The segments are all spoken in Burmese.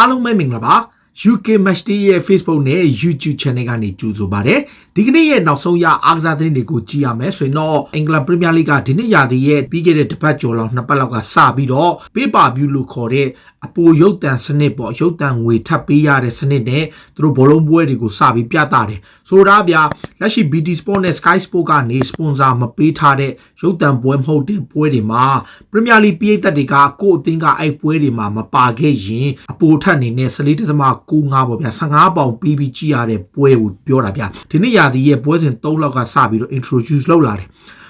အားလုံးပဲမင်္ဂလာပါ UK Match Day ရဲ့ Facebook နဲ့ YouTube Channel ကနေကြိုဆိုပါရစေဒီကနေ့ရဲ့နောက်ဆုံးရအားကစားသတင်းတွေကိုကြည့်ရမယ်ဆိုရင်တော့ England Premier League ကဒီနေ့ရာသီရဲ့ပြီးခဲ့တဲ့တစ်ပတ်ကျော်လောက်နှစ်ပတ်လောက်ကစပြီးတော့ Pay Per View လို့ခေါ်တဲ့အပိုရုပ်တံစနစ်ပေါ့ရုပ်တံငွေထပ်ပေးရတဲ့စနစ်နဲ့သူတို့ဘောလုံးပွဲတွေကိုစပြီးပြသတယ်ဆိုတာဗျာလက်ရှိ BT Sport နဲ့ Sky Sport ကနေစပွန်ဆာမပေးထားတဲ့ရုပ်တံပွဲမဟုတ်တဲ့ပွဲတွေမှာ Premier League ပြည်သက်တွေကကိုယ့်အသင်းကအဲ့ပွဲတွေမှာမပါခဲ့ရင်အပိုထက်နေနဲ့14.95ပေါ့ဗျာ15ပေါင်ပြီးကြည့်ရတဲ့ပွဲကိုပြောတာဗျာဒီနေ့ရာသီရဲ့ပွဲစဉ်3လောက်ကစပြီးတော့ introduce လုပ်လာတယ်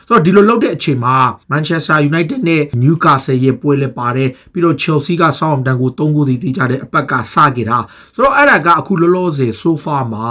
ဆိုတော့ဒီလိုလုပ်တဲ့အချိန်မှာ Manchester United နဲ့ Newcastle ရဲ့ပွဲလည်းပါတယ်ပြီးတော့ Chelsea က Southampton ကို3ဂိုးစီတီးကြတဲ့အပတ်ကစခဲ့တာဆိုတော့အဲ့ဒါကအခုလောလောဆယ် so far မှာ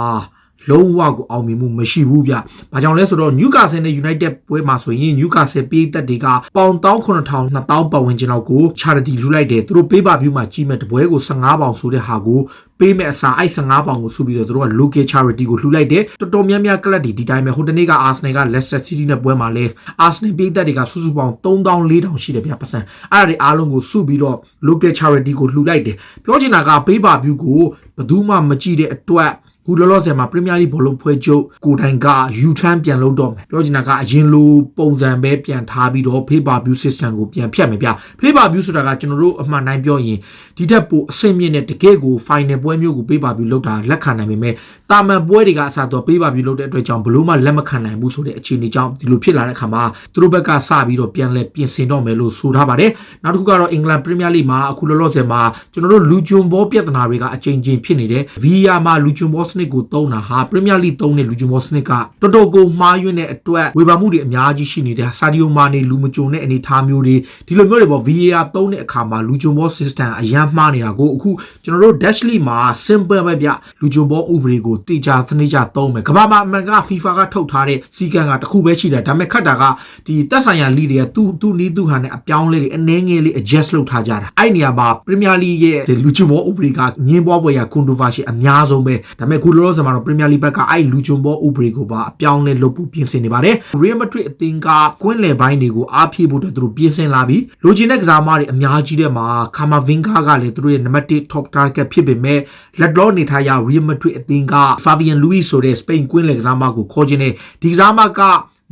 လုံးဝကိုအောင်မြင်မှုမရှိဘူးဗျ။ဘာကြောင့်လဲဆိုတော့ Newcastle နဲ့ United ပွဲမှာဆိုရင် Newcastle ပြည်သက်တွေကပေါင်19000 2000ပတ်ဝန်းကျင်လောက်ကို charity လူလိုက်တယ်သူတို့ Pay Per View မှာကြီးမဲ့တပွဲကို15ပေါင်ဆိုတဲ့ဟာကိုပေးမဲ့အစားအဲ့15ပေါင်ကိုစုပြီးတော့သူတို့က local charity ကိုလှူလိုက်တယ်တော်တော်များများကလပ်ဒီတိုင်းပဲဟိုတနေ့က Arsenal က Leicester City နဲ့ပွဲမှာလဲ Arsenal ပြည်သက်တွေကစုစုပေါင်း3400ရှိတယ်ဗျပတ်စံအဲ့ဒါတွေအားလုံးကိုစုပြီးတော့ local charity ကိုလှူလိုက်တယ်ပြောချင်တာက Pay Per View ကိုဘယ်သူမှမကြည့်တဲ့အတွက်ခုလောလောဆယ်မှာ Premier League ဘောလုံးပွဲချုပ်ကိုတိုင်က U-turn ပြန်လုပ်တော့မယ်ပြောချင်တာကအရင်လိုပုံစံပဲပြန်ထားပြီးတော့ Pay Per View system ကိုပြန်ဖြတ်မယ်ဗျ Pay Per View ဆိုတာကကျွန်တော်တို့အမှန်တိုင်းပြောရင်ဒီထက်ပိုအဆင့်မြင့်တဲ့တကယ့်ကို final ပွဲမျိုးကို Pay Per View လုပ်တာလက်ခံနိုင်ပေမဲ့တာမန်ပွဲတွေကအစားတော့ Pay Per View လုပ်တဲ့အတွက်ကြောင့်ဘလို့မှလက်မခံနိုင်ဘူးဆိုတဲ့အခြေအနေကြောင့်ဒီလိုဖြစ်လာတဲ့အခါမှာသူတို့ဘက်ကစပြီးတော့ပြန်လဲပြင်ဆင်တော့မယ်လို့ဆိုထားပါတယ်နောက်တစ်ခုကတော့ England Premier League မှာအခုလောလောဆယ်မှာကျွန်တော်တို့လူဂျွန်ဘောပြဿနာတွေကအချိန်ချင်းဖြစ်နေတယ် VR မှာလူဂျွန်ဘောစနစ်ကိုသုံးတာဟာ Premier League သုံးတဲ့လူဂျွန်ဘောစနစ်ကတော်တော်ကိုမှားယွင်းတဲ့အတွက်ဝေဖန်မှုတွေအများကြီးရှိနေတယ်ဆာဒီယိုမာနေလူမကြုံတဲ့အနေအထားမျိုးတွေဒီလိုမျိုးတွေပေါ့ VAR သုံးတဲ့အခါမှာလူဂျွန်ဘော system အရန်မှားနေတာကိုအခုကျွန်တော်တို့ Dutch League မှာ simple ပဲဗျလူဂျွန်ဘောဥပဒေကိုတိကျစနစ်ကျသုံးမယ်ကမ္ဘာမှာအမှန်က FIFA ကထုတ်ထားတဲ့စီကံကတစ်ခုပဲရှိတယ်ဒါပေမဲ့ခတ်တာကဒီသက်ဆိုင်ရာ league တွေကသူ့နီးသူ့ဟာနဲ့အပြောင်းလဲတွေအနှဲငယ်လေး adjust လုပ်ထားကြတာအဲ့နေရာမှာ Premier League ရဲ့လူဂျွန်ဘောဥပဒေကညင်းပွားပွဲရ controversy အများဆုံးပဲဒါပေမဲ့ခုလောလောဆယ်မှာတော့ Premier League ဘက်ကအဲ့လူဂျွန်ဘောဥပဒေကိုပါအပြောင်းလဲလုပ်ဖို့ပြင်ဆင်နေပါတယ် Real Madrid အသင်းကကွင်းလယ်ပိုင်းတွေကိုအားဖြည့်ဖို့သူတို့ပြင်ဆင်လာပြီးလိုချင်တဲ့ကစားသမားတွေအများကြီးတဲ့မှာ Camavinga ကလည်းသူတို့ရဲ့ number 1 top target ဖြစ်ပေမဲ့လက်တော့နေထားရ Real Madrid အသင်းက Fabian Luis ဆိုတဲ့ Spain ကွင်းလယ်ကစားသမားကိုခေါ်ခြင်းနဲ့ဒီကစားသမားက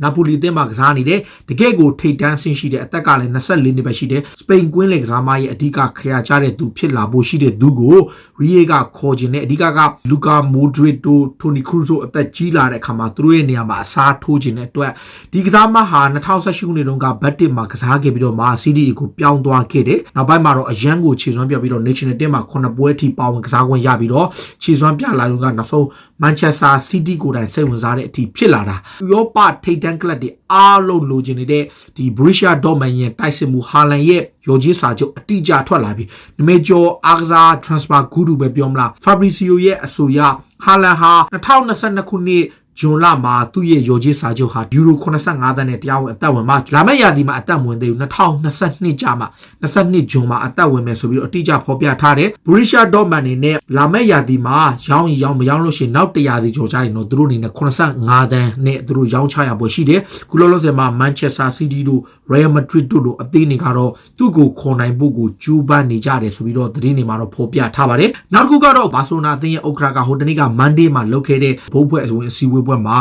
နာပိုလီအသင်းမှာကစားနေတယ်တကယ့်ကိုထိပ်တန်းဆင်းရှိတဲ့အသက်ကလည်း24နှစ်ပဲရှိတယ်စပိန်ကွင်းလေကစားမရဲ့အဓိကခရာချတဲ့သူဖြစ်လာဖို့ရှိတဲ့သူကိုရီယေကခေါ်ခြင်းနဲ့အဓိကကလူကာမိုဒရစ်တိုတိုနီခရူဇိုအသက်ကြီးလာတဲ့အခါမှာသူတို့ရဲ့နေရာမှာအစားထိုးခြင်းတဲ့အတွက်ဒီကစားမဟာ2018ခုနှစ်တုန်းကဘတ်တစ်မှာကစားခဲ့ပြီးတော့မှ CDA ကိုပြောင်းသွားခဲ့တယ်နောက်ပိုင်းမှာတော့အရန်ကိုခြေစွမ်းပြပြီးတော့ National Team မှာ9ပွဲထိပါဝင်ကစားခွင့်ရပြီးတော့ခြေစွမ်းပြလာလို့ကနောက်ဆုံး Manchester City ကိုတိုင်စိတ်ဝင်စားတဲ့အထိဖြစ်လာတာဥရောပထိပ်တန်းကလပ်တွေအားလုံးလိုချင်နေတဲ့ဒီ Borussia Dortmund ရဲ့တိုက်စစ်မှုဟာလန်ရဲ့ရော်ကြီးစာချုပ်အတိအကျထွက်လာပြီနမေကျော်အားကစား transfer ဂုရုပဲပြောမလား Fabrizio ရဲ့အဆိုအရဟာလန်ဟာ2022ခုနှစ်ဂျွန်လမှာသူ့ရဲ့ရော်ကြီးစာချုပ်ဟာယူရို85သန်းနဲ့တရားဝင်အသက်ဝင်မှာလာမယ့်ရာသီမှာအသက်ဝင်သေးဘူး2022ကျမှ22ဂျွန်မှာအသက်ဝင်မယ်ဆိုပြီးတော့အတိအကျဖော်ပြထားတယ် Borussia Dortmund အနေနဲ့လာမယ့်ရာသီမှာရောင်းရင်မရောင်းလို့ရှိရင်နောက်100ရာသီကျော်ကြရင်တော့သူတို့အနေနဲ့85သန်းနဲ့သူတို့ရောင်းချရပွဲရှိတယ်ခုလောလောဆယ်မှာ Manchester City တို့ Real Madrid တို့လိုအသင်းတွေကတော့သူ့ကိုခေါ်နိုင်ဖို့ကိုကြိုးပမ်းနေကြတယ်ဆိုပြီးတော့သတင်းတွေမှာတော့ဖော်ပြထားပါတယ်နောက်တစ်ခုကတော့ဘာဆိုနာအသင်းရဲ့ဥက္ကဋ္ဌကဟိုတနေ့က Monday မှာလုပ်ခဲ့တဲ့ဘုတ်ဖွဲ့အစည်းအဝေးပွဲမှာ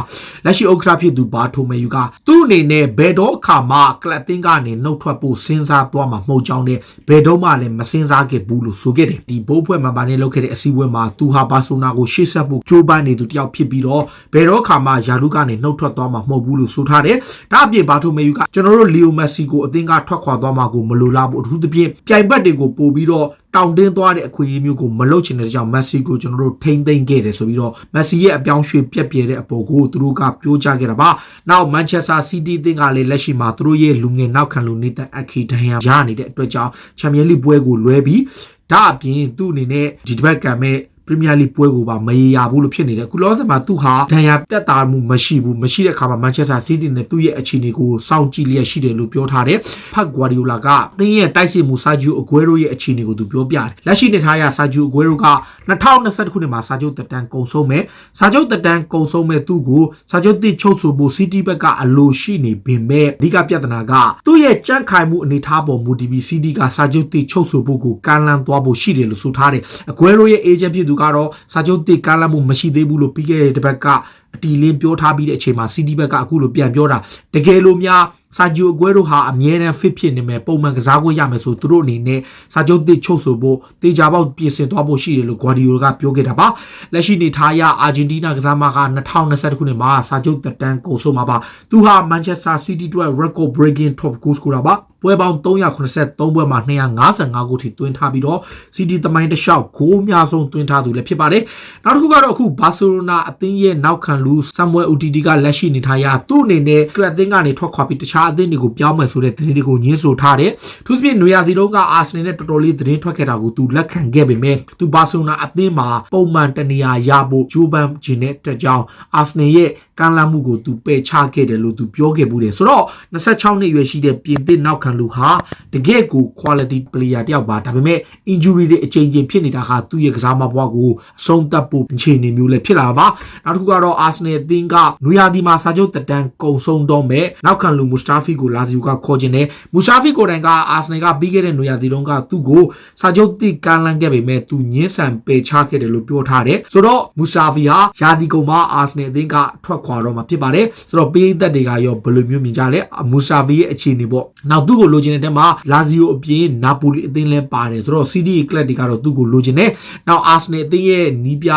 လက်ရှိဥက္ကဋ္ဌဖြစ်သူဘာထိုမေယူကသူ့အနေနဲ့ဘယ်တော့အခါမှကလပ်တင်းကနေနှုတ်ထွက်ဖို့စဉ်းစားသွားမှာမဟုတ်ကြောင်းနဲ့ဘယ်တော့မှလည်းမစဉ်းစားခဲ့ဘူးလို့ဆိုခဲ့တယ်ဒီဘုတ်ဖွဲ့မှာဗာနဲ့လုပ်ခဲ့တဲ့အစည်းအဝေးမှာသူဟာဘာဆိုနာကိုရှေ့ဆက်ဖို့ကြိုးပမ်းနေသူတယောက်ဖြစ်ပြီးတော့ဘယ်တော့အခါမှယာလူကနေနှုတ်ထွက်သွားမှာမဟုတ်ဘူးလို့ဆိုထားတယ်ဒါအပြင်ဘာထိုမေယူကကျွန်တော်တို့လီယိုမက်ဆီကိုအသင်းကထွက်ခွာသွားမှာကိုမလိုလားဘူးအထူးသဖြင့်ပြိုင်ဘက်တွေကိုပို့ပြီးတော့တောင်တင်းသွားတဲ့အခွင့်အရေးမျိုးကိုမလုပ်ချင်တဲ့ကြောင့်မက်ဆီကိုကျွန်တော်တို့ထိမ့်သိမ့်ခဲ့တယ်ဆိုပြီးတော့မက်ဆီရဲ့အပြောင်းရွှေ့ပြက်ပြဲတဲ့အပေါ်ကိုသူတို့ကပြောကြခဲ့တာပါနောက် Manchester City အသင်းကလည်းလက်ရှိမှာသူတို့ရဲ့လူငယ်နောက်ခံလူနေတဲ့အခီဒန်ယာရနေတဲ့အတွက်ကြောင့်ချန်ပီယံလိပွဲကိုလွဲပြီးဒါအပြင်သူ့အနေနဲ့ဒီတစ်ပတ်ကံမဲ့ ပရီးမီးယားလိပွဲကိုပါမရေရာဘူးလို့ဖြစ်နေတယ်ခုလောဆယ်မှာသူဟာဒဏ်ရာတက်တာမှုမရှိတဲ့အခါမှာမန်ချက်စတာစီးတီးနဲ့သူ့ရဲ့အခြေအနေကိုစောင့်ကြည့်လျက်ရှိတယ်လို့ပြောထားတယ်ဖက်ဂွာဒီယိုလာကသင်းရဲ့တိုက်စစ်မှုဆာဂျီယိုအဂွဲရိုရဲ့အခြေအနေကိုသူပြောပြတယ်လက်ရှိနေထားရဆာဂျီယိုအဂွဲရိုက2021ခုနှစ်မှာစာချုပ်တက်တန်းကုန်ဆုံးမယ်စာချုပ်တက်တန်းကုန်ဆုံးမဲ့သူ့ကိုစာချုပ်တစ်ချုပ်ဆိုဖို့စီးတီးဘက်ကအလိုရှိနေပေမဲ့အဓိကပြဿနာကသူ့ရဲ့ကြန့်ခိုင်မှုအနေထားပေါ်မူတည်ပြီးစီးတီးကစာချုပ်တစ်ချုပ်ဆိုဖို့ကိုကမ်းလှမ်းသွားဖို့ရှိတယ်လို့ဆိုထားတယ်အဂွဲရိုရဲ့အေဂျင့်ဖြစ်သူကတော့စာချုပ်တစ်ကမ်းလှမ်းမှုမရှိသေးဘူးလို့ပြီးခဲ့တဲ့တစ်ပတ်ကအတီလင်းပြောထားပြီးတဲ့အချိန်မှာစီးတီးဘက်ကအခုလိုပြန်ပြောတာတကယ်လို့များဆာဂျီယိုအဂွဲရိုဟာအမြဲတမ်း fit ဖြစ်နေမယ်ပုံမှန်ကစားခွင့်ရမယ်ဆိုသူတို့အနေနဲ့စာချုပ်တစ်ချုပ်ဆိုဖို့တေချာပေါက်ပြင်ဆင်သွားဖို့ရှိတယ်လို့ဂွာဒီယိုကပြောခဲ့တာပါလက်ရှိနေထားရအာဂျင်တီးနားကစားမက2021ခုနှစ်မှာစာချုပ်တက်တန်းကုန်ဆုံးမှာပါသူဟာမန်ချက်စတာစီးတီးအတွက် record breaking top goal scorer ပါပွဲပေါင်း383ပွဲမှာ255ဂိုးထိသွင်းထားပြီးတော့စီးတီးသမိုင်းတစ်လျှောက်ဂိုးအများဆုံးသွင်းထားသူလည်းဖြစ်ပါတယ်နောက်တစ်ခုကတော့အခုဘာစီလိုနာအသင်းရဲ့နောက်ခံလူဆမ်မွဲအူတီတီကလက်ရှိနေထားရသူ့အနေနဲ့ကလပ်သင်းကနေထွက်ခွာပြီးတခြားအသင်းတွေကိုပြောင်းမယ်ဆိုတဲ့သတင်းတွေကိုညှင်းဆိုထားတယ်သူသဖြင့်နွေရာသီတုန်းကအာဆင်နယ်နဲ့တော်တော်လေးသတင်းထွက်ခဲ့တာကိုသူလက်ခံခဲ့ပေမဲ့သူဘာစီလိုနာအသင်းမှာပုံမှန်တနေရာရဖို့ဂျိုးပန်ဂျင်းနဲ့တကြောင်အာဆင်နယ်ရဲ့ကမ်းလှမ်းမှုကိုသူပယ်ချခဲ့တယ်လို့သူပြောခဲ့မှုတယ်ဆိုတော့26နှစ်အရွယ်ရှိတဲ့ပြင်သစ်နောက်ခံလူဟာတကယ်ကို quality player တယောက်ပါဒါပေမဲ့ injury တွေအချိန်ချင်းဖြစ်နေတာဟာသူ့ရဲ့ကစားမဘွားကိုအဆုံးသတ်ဖို့အခြေအနေမျိုးလည်းဖြစ်လာပါနောက်တစ်ခုကတော့ Arsenal အသင်းကနွေရာသီမှာစာချုပ်တက်တန်းကုန်ဆုံးတော့မဲ့နောက်ခံလူ Mustafi ကိုလာစီယိုကခေါ်ခြင်းနဲ့ Mustafi ကိုတိုင်က Arsenal ကပြီးခဲ့တဲ့နွေရာသီတုန်းကသူ့ကိုစာချုပ်တစ်ကမ်းလှမ်းခဲ့ပေမဲ့သူညှင်းဆန်ပယ်ချခဲ့တယ်လို့ပြောထားတယ်ဆိုတော့ Mustafi ဟာရာသီကုန်မှာ Arsenal အသင်းကထွက်ခွာတော့မှာဖြစ်ပါတယ်ဆိုတော့ပေးသက်တွေကရောဘယ်လိုမျိုးမြင်ကြလဲ Mustafi ရဲ့အခြေအနေပေါ့နောက်သူ့ကိုလိုချင်တဲ့တက်မှာလာဇီယိုအပြင်နာပိုလီအသင်းလည်းပါတယ်ဆိုတော့ CD ကလပ်တွေကတော့သူ့ကိုလိုချင်တယ်နောက်အာဆင်နယ်အသင်းရဲ့နီးပြ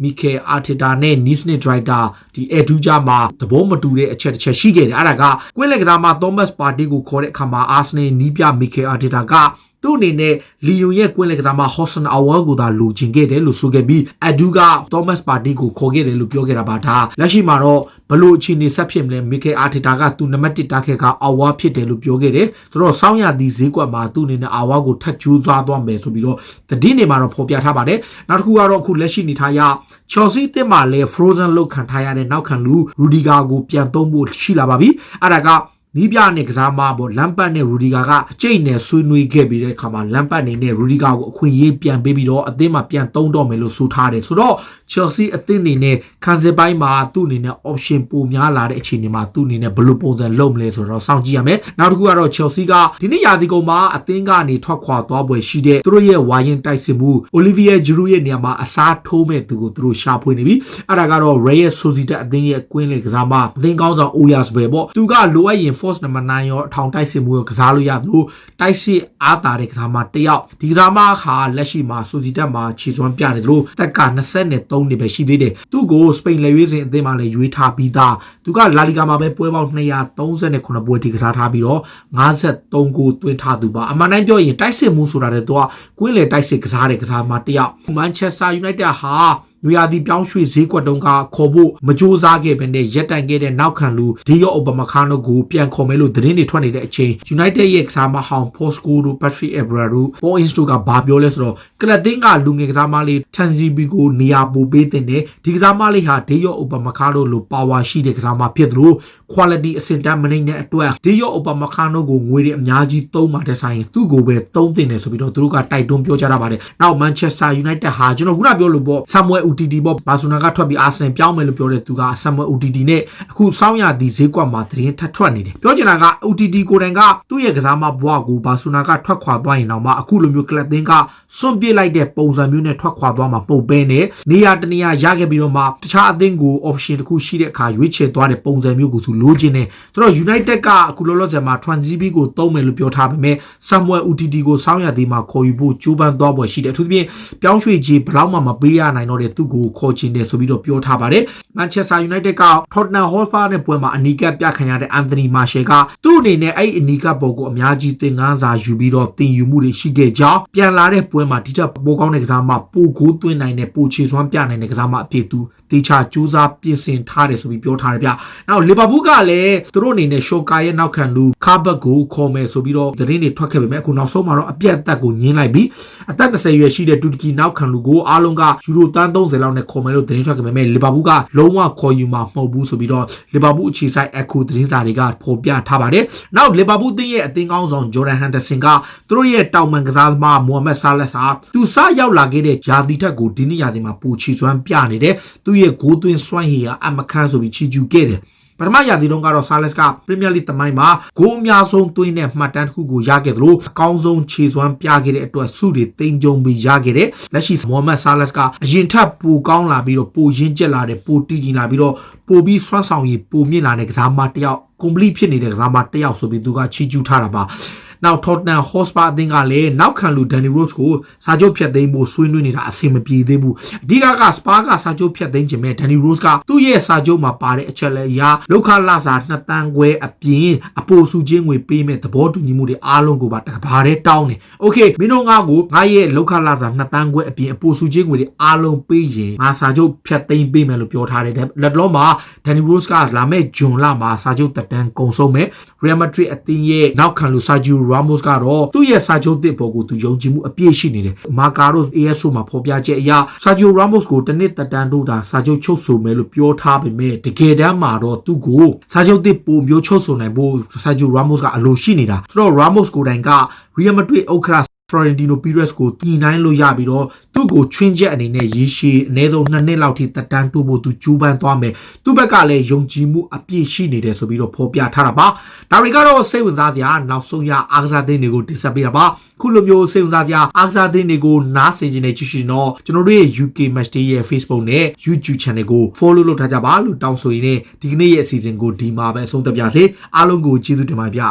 မီခဲအာတီတာနဲ့နီးစနစ်ဒရိုက်တာဒီအဒူဂျာမှာသဘောမတူတဲ့အချက်တစ်ချက်ရှိခဲ့တယ်အဲ့ဒါကကွင်းလက်ကစားမှာသောမတ်ပါတီကိုခေါ်တဲ့အခါမှာအာဆင်နယ်နီးပြမီခဲအာတီတာကသူ့အနေနဲ့လီယိုရဲ့ကွင်းလက်ကစားမှာဟော့ဆန်အဝါကိုသာလိုချင်ခဲ့တယ်လို့ဆိုခဲ့ပြီးအဒူကသောမတ်ပါတီကိုခေါ်ခဲ့တယ်လို့ပြောခဲ့တာပါဒါလက်ရှိမှာတော့ဘလို့အခြေအနေဆက်ဖြစ်မလဲမီခဲအာတီတာကသူနံပါတ်1တားခဲ့ကအဝါဖြစ်တယ်လို့ပြောခဲ့တယ်ဆိုတော့စောင်းရသည့်ဈေးကွက်မှာသူ့အနေနဲ့အဝါကိုထပ်ကျူးသွားသွားမယ်ဆိုပြီးတော့သတင်းတွေမှာတော့ဖော်ပြထားပါတယ်နောက်တစ်ခုကတော့အခုလက်ရှိနေထားရချယ်ဆီအသင်းမှာလည်း frozen လောက်ခံထားရတဲ့နောက်ခံလူရူဒီဂါကိုပြန်သုံးဖို့ရှိလာပါပြီအဲ့ဒါကနီးပြနဲ့ကစားမပေါ့လမ်ပတ်နဲ့ရူဒီဂါကအကျိတ်နဲ့ဆွေးနွေးခဲ့ပြီးတဲ့အခါမှာလမ်ပတ်နေနဲ့ရူဒီဂါကိုအခွင့်အရေးပြန်ပေးပြီးတော့အသင်းမှာပြန်သုံးတော့မယ်လို့ဆိုထားတယ်ဆိုတော့ချယ်ဆီအသင်းအနေနဲ့ခံစစ်ပိုင်းမှာသူ့အနေနဲ့ option ပိုများလာတဲ့အခြေအနေမှာသူ့အနေနဲ့ဘယ်လိုပုံစံလုပ်မလဲဆိုတော့စောင့်ကြည့်ရမယ်နောက်တစ်ခုကတော့ချယ်ဆီကဒီနေ့ရာသီကုန်မှာအသင်းကနေထွက်ခွာသွားပွဲရှိတဲ့သူတို့ရဲ့ဝါရင်တိုက်စစ်မှုအိုလီဗီယာဂျရူရဲ့နေရာမှာအစားထိုးမဲ့သူကိုသူတို့ရှာဖွေနေပြီအဲ့ဒါကတော့ Real Sociedad အသင်းရဲ့ကွင်းလေကစားမအသင်းကောင်းဆောင် Oyas ပဲပေါ့သူကလိုအပ်ရင် force number 9ရောအထောင်တိုက်စစ်မှုရောကစားလို့ရသလိုတိုက်စစ်အားတာတဲ့ကစားမတစ်ယောက်ဒီကစားမဟာလက်ရှိမှာ Sociedad မှာခြေစွမ်းပြနေသလိုတက်က23နှစ်ပဲရှိသေးတယ်သူ့ကိုစပိန်လေရွေးစဉ်အသင်းမှာလည်းရွေးထားပြီးသားသူကလာလီဂါမှာပဲပွဲပေါင်း239ပွဲထိကစားထားပြီးတော့53ဂိုးသွင်းထားသူပါအမှန်တိုင်းပြောရင်တိုက်စစ်မှုဆိုတာတဲ့သူကကွင်းလေတိုက်စစ်ကစားတဲ့ကစားမတစ်ယောက် Manchester United ဟာနွေရာသီပြောင်းရွှေ့ဈေးကွက်တုန်းကခေါ်ဖို့မကြိုးစားခဲ့ပဲနဲ့ရက်တန်ခဲ့တဲ့နောက်ခံလူဒီယောအိုဘာမခါနိုကိုပြန်ခေါ်မယ်လို့သတင်းတွေထွက်နေတဲ့အချိန် United ရဲ့ကစားမဟောင်း Posco တို့ Patrick Evra တို့ Paul Ince တို့ကဘာပြောလဲဆိုတော့ကလပ်သင်းကလူငယ်ကစားမလေးထန်စီဘီကိုနေရာပို့ပေးတဲ့ဒီကစားမလေးဟာဒီယောအိုဘာမခါနိုလို power ရှိတဲ့ကစားမဖြစ်သလို quality အဆင့်တန်းမနိုင်တဲ့အတွက်ဒီယောအိုဘာမခါနိုကိုငွေတွေအများကြီးသုံးမှတဲ့ဆိုင်သူ့ကိုပဲသုံးတင်တယ်ဆိုပြီးတော့သူတို့ကတိုက်တွန်းပြောကြတာပါတယ်နောက် Manchester United ဟာကျွန်တော်ခုနပြောလို့ပေါ့ Samuel Umtiti ပေါ့ဘာဆိုနာကထွက်ပြီးအာဆင်နယ်ပြောင်းမယ်လို့ပြောတဲ့သူက Samuel Umtiti နဲ့အခုစောင်းရသည့်ဈေးကွက်မှာသတင်းထပ်ထွက်နေတယ်ပြောချင်တာက Umtiti ကိုယ်တိုင်ကသူ့ရဲ့ကစားမဘွားကိုဘာဆိုနာကထွက်ခွာသွားရင်တော့မှအခုလိုမျိုးကလပ်သင်းကစွန့်ပစ်လိုက်တဲ့ပုံစံမျိုးနဲ့ထွက်ခွာသွားမှာပုံပဲနဲ့နေရာတနေရာရခဲ့ပြီးတော့မှတခြားအသင်းကို option တစ်ခုရှိတဲ့အခါရွေးချယ်သွားတဲ့ပုံစံမျိုးကိုသူလိုချင်တယ်ဆိုတော့ United ကအခုလောလောဆယ်မှာ Transib ကိုသုံးမယ်လို့ပြောထားပေမဲ့ Samuel Umtiti ကိုစောင်းရသည်မှာခေါ်ယူဖို့ကြိုးပမ်းသွားပွဲရှိတယ်အထူးသဖြင့်ပြောင်းရွှေ့ကြီးဘလောက်မှမပေးရနိုင်တော့တဲ့ သူ့ကိုခေါ်ချင်တယ်ဆိုပြီးတော့ပြောထားပါတယ်။ Manchester United က Tottenham Hotspur နဲ့ပွဲမှာအနီးကပ်ပြခံရတဲ့ Anthony Martial ကသူ့အနေနဲ့အဲ့အနီးကပ်ပေါ်ကိုအများကြီးသင်ခန်းစာယူပြီးတော့သင်ယူမှုတွေရှိခဲ့ကြောင်းပြန်လာတဲ့ပွဲမှာဒီထက်ပိုကောင်းတဲ့ကစားမပိုကိုးသွင်းနိုင်တဲ့ပိုခြေစွမ်းပြနိုင်တဲ့ကစားမအဖြစ်သူတေချာကြိုးစားပြင်ဆင်ထားတယ်ဆိုပြီးပြောထားတယ်ဗျ။နောက်လီဗာပူးကလည်းသူတို့အနေနဲ့ရှော့ကာရဲ့နောက်ခံလူခါဘတ်ကိုခေါ်မယ်ဆိုပြီးတော့သတင်းတွေထွက်ခဲ့ပေမဲ့အခုနောက်ဆုံးမှာတော့အပြတ်အသတ်ကိုညှင်းလိုက်ပြီးအသက်20ရွယ်ရှိတဲ့တူရကီနောက်ခံလူကိုအားလုံးကယူရိုတန်း30လောက်နဲ့ခေါ်မယ်လို့သတင်းထွက်ခဲ့ပေမဲ့လီဗာပူးကလုံးဝခေါ်ယူမှာမဟုတ်ဘူးဆိုပြီးတော့လီဗာပူးအခြေဆိုင်အခုသတင်းစာတွေကဖော်ပြထားပါတယ်။နောက်လီဗာပူးတင်းရဲ့အသင်းကောင်းဆောင်ဂျော်ဒန်ဟန်ဒါဆင်ကသူတို့ရဲ့တောင်ပန်ကစားသမားမိုဟာမက်ဆာလက်စာသူစရောက်လာခဲ့တဲ့ယာတီထက်ကိုဒီနေ့ယာတီမှာပိုချီစွမ်းပြနေတယ်သူရဲ့ဂိုးသွင်းစွမ်းရည်ကအမခန်းဆိုပြီးချီကျူခဲ့တယ်ပထမရာသီတုန်းကတော့ဆာလက်စ်ကပရီးမီယာလိသမိုင်းမှာဂိုးအများဆုံးသွင်းတဲ့မှတ်တမ်းတစ်ခုကိုရခဲ့သလိုအကောင်းဆုံးခြေစွမ်းပြခဲ့တဲ့အတွက်ဆုတွေတင်ကြုံပြီးရခဲ့တယ်လက်ရှိမိုဟာမက်ဆာလက်စ်ကအရင်ထပ်ပိုကောင်းလာပြီးတော့ပိုရင်းကျက်လာတဲ့ပိုတည်ကြည်လာပြီးတော့ပိုပြီးစွမ်းဆောင်ရည်ပိုမြင့်လာတဲ့ကစားမတစ်ယောက် complete ဖြစ်နေတဲ့ကစားမတစ်ယောက်ဆိုပြီးသူကချီကျူးထားတာပါနောက် Tottenham Hotspur အသင်းကလည်းနောက်ခံလူ Danny Rose ကိုစာချုပ်ဖြတ်သိမ်းဖို့ဆွေးနွေးနေတာအဆင်မပြေသေးဘူးအဓိကSpurs ကစာချုပ်ဖြတ်သိမ်းခြင်းမဲ့ Danny Rose ကသူ့ရဲ့စာချုပ်မှာပါတဲ့အချက်လက်အရလောက်ခလာစာ2တန်းခွဲအပြင်အပိုစုချင်းငွေပေးမဲ့သဘောတူညီမှုတွေအားလုံးကိုပါတကဘာတဲ့တောင်းတယ်။ Okay မင်းတို့ငါ့ကိုငါရဲ့လောက်ခလာစာ2တန်းခွဲအပြင်အပိုစုချင်းငွေတွေအားလုံးပေးရင်ငါစာချုပ်ဖြတ်သိမ်းပေးမယ်လို့ပြောထားတယ်။လက်လုံးမှာ Danny Rose ကလာမဲ့ဂျွန်လမှာစာချုပ်တက်တန်းကုန်ဆုံးမယ်။ Real Madrid အသင်းရဲ့နောက်ခံလူ Sergio Ramos ကတော့သူ့ရဲ့စာချုပ်တစ်ပေါ်ကိုသူယုံကြည်မှုအပြည့်ရှိနေတယ်။မာကာရိုစ် ASO မှာဖော်ပြချက်အရ Sergio Ramos ကိုတစ်နှစ်တက်တန်းတို့တာစာချုပ်ချုပ်ဆိုမယ်လို့ပြောထားပေမဲ့တကယ်တမ်းမှာတော့သူ့ကိုစာချုပ်တစ်ပုံမျိုးချုပ်ဆိုနိုင်ဖို့ Sergio Ramos ကအလိုရှိနေတာ။ဆိုတော့ Ramos ကိုယ်တိုင်က Real Madrid ဥက္ကဋ္ဌFlorentino Perez ကိုတီနိုင်လို့ရပြီးတော့သူ့ကိုချွင်းချက်အနေနဲ့ရေရှည်အနည်းဆုံး2နှစ်လောက်ထိတက်တန်းတိုးဖို့သူကြိုးပမ်းသွားမယ်သူ့ဘက်ကလည်းယုံကြည်မှုအပြည့်ရှိနေတယ်ဆိုပြီးတော့ဖော်ပြထားတာပါဒါတွေကတော့စိတ်ဝင်စားစရာနောက်ဆုံးရအားကစားသင်းတွေကိုတင်ဆက်ပေးတာပါခုလိုမျိုးစိတ်ဝင်စားစရာအားကစားသင်းတွေကိုနားဆင်နေကြည့်ရှင်တော့ကျွန်တော်တို့ရဲ့ UK Match Day ရဲ့ Facebook နဲ့ YouTube Channel ကို follow လုပ်ထားကြပါလို့တောင်းဆိုရင်းနဲ့ဒီကနေ့ရဲ့အစီအစဉ်ကိုဒီမှာပဲအဆုံးသတ်ပါစေအားလုံးကိုကျေးဇူးတင်ပါတယ်ဗျ